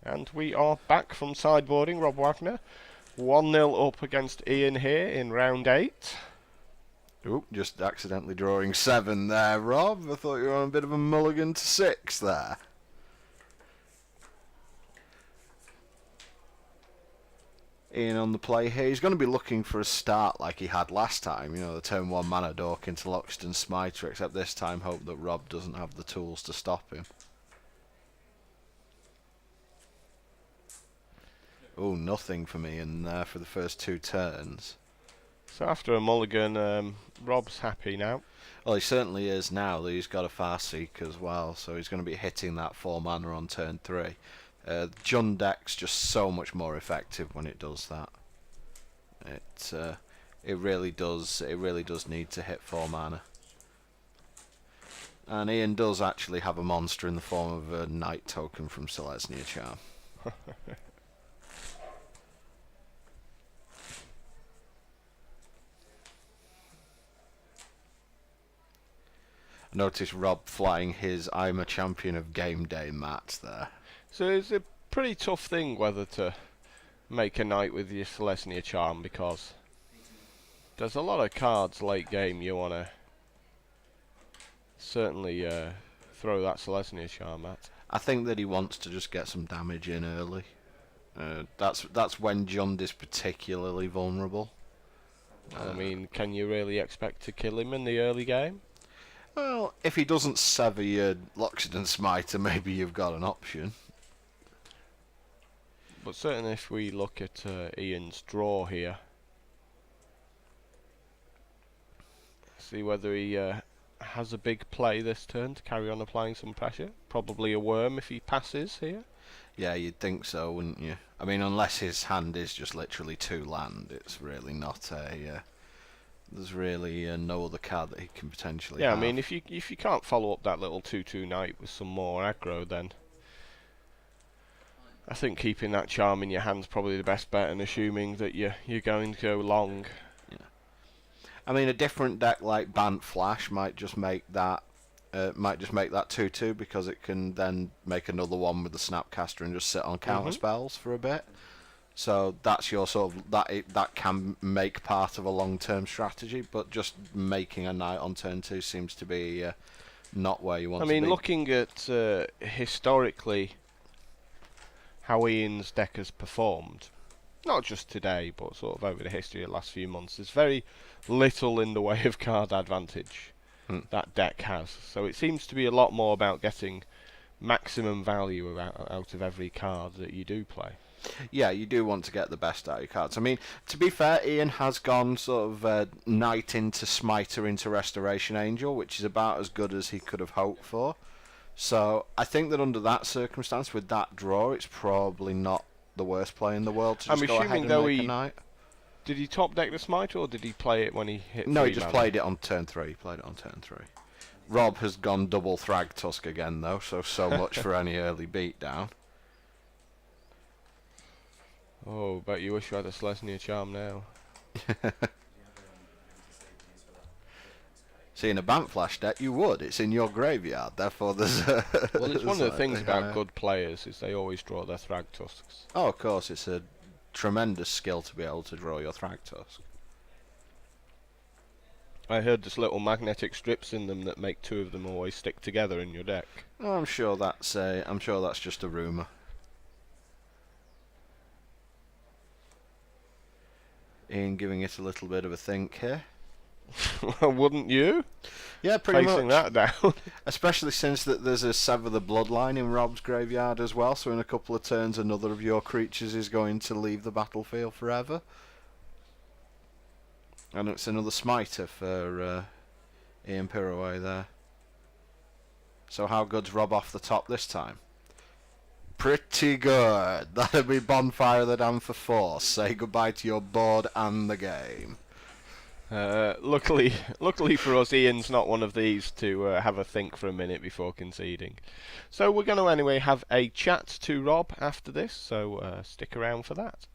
And we are back from sideboarding. Rob Wagner 1-0 up against Ian here in round 8. Oop, just accidentally drawing 7 there, Rob. I thought you were on a bit of a mulligan to 6 there. Ian on the play here. He's going to be looking for a start like he had last time. You know, the turn 1 mana dork into Loxodon Smiter, except this time hope that Rob doesn't have the tools to stop him. Oh, nothing for me in there for the first 2 turns. So after a mulligan, Rob's happy now. Well, he certainly is now that he's got a Farseek as well, so he's going to be hitting that 4 mana on turn 3. Jund deck's just so much more effective when it does that. It really does need to hit 4 mana. And Ian does actually have a monster in the form of a Night token from Selesnya Charm. Notice Rob flying his I'm a champion of game day mat there. So it's a pretty tough thing whether to make a Knight with your Selesnya Charm, because there's a lot of cards late game you want to certainly throw that Selesnya Charm at. I think that he wants to just get some damage in early. That's when Jund is particularly vulnerable. I mean, can you really expect to kill him in the early game? Well, if he doesn't sever your Loxodon Smiter, maybe you've got an option. But certainly if we look at Ian's draw here, see whether he has a big play this turn to carry on applying some pressure. Probably a worm if he passes here. Yeah, you'd think so, wouldn't you? I mean, unless his hand is just literally 2 land, it's really not a... there's really no other card that he can potentially have. I mean, if you can't follow up that little 2/2 Knight with some more aggro, then I think keeping that charm in your hand's probably the best bet, and assuming that you're going to go long. Yeah. I mean, a different deck like Bant Flash might just make that 2/2, because it can then make another one with the Snapcaster and just sit on counter spells for a bit. So that's your sort of that can make part of a long-term strategy, but just making a Knight on turn 2 seems to be not where you want to be. I mean, looking at historically how Ian's deck has performed, not just today, but sort of over the history of the last few months, there's very little in the way of card advantage that deck has. So it seems to be a lot more about getting maximum value out of every card that you do play. Yeah, you do want to get the best out of your cards. I mean, to be fair, Ian has gone sort of Knight into Smiter into Restoration Angel, which is about as good as he could have hoped for. So I think that under that circumstance, with that draw, it's probably not the worst play in the world to just go ahead and make a Knight. Did he top deck the Smiter, or did he play it when he hit? No, he just played it on turn 3. Rob has gone double Thragtusk again, though, so much for any early beatdown. Oh, bet you wish you had a Selesnya Charm now. See, in a Bant Flash deck, you would. It's in your graveyard, therefore there's a... Well, it's one of the things about good players, is they always draw their Thragtusks. Oh, of course, it's a tremendous skill to be able to draw your Thragtusk. I heard there's little magnetic strips in them that make 2 of them always stick together in your deck. Oh, I'm sure that's just a rumour. Ian giving it a little bit of a think here. Wouldn't you? Yeah, pretty Facing much. that down. Especially since that there's a Sever the Bloodline in Rob's graveyard as well, so in a couple of turns another of your creatures is going to leave the battlefield forever. And it's another Smiter for Ian Pirouet there. So how good's Rob off the top this time? Pretty good. That'll be Bonfire of the Damned for 4. Say goodbye to your board and the game. Luckily for us, Ian's not one of these to have a think for a minute before conceding. So we're going to anyway have a chat to Rob after this, so stick around for that.